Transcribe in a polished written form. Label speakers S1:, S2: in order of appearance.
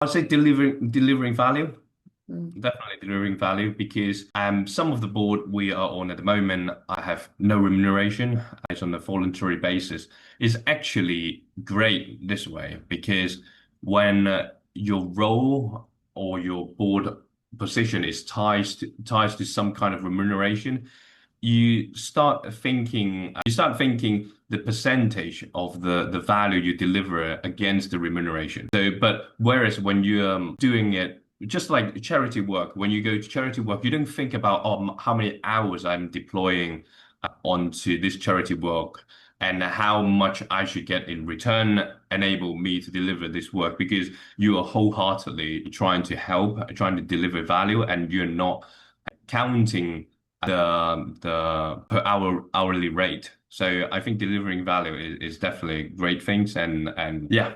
S1: I'd say delivering value.
S2: Mm.
S1: Definitely delivering value because some of the board we are on at the moment, I have no remuneration. It's on a voluntary basis. It's actually great this way because when your role or your board position is ties to some kind of remuneration, you start thinking the percentage of the value you deliver against the remuneration. So, but whereas when you're doing it just like charity work, when you go to charity work, you don't think about how many hours I'm deploying onto this charity work and how much I should get in return enable me to deliver this work because you are wholeheartedly trying to help, trying to deliver value, and you're not counting the per hourly rate. So I think delivering value is definitely great things and yeah.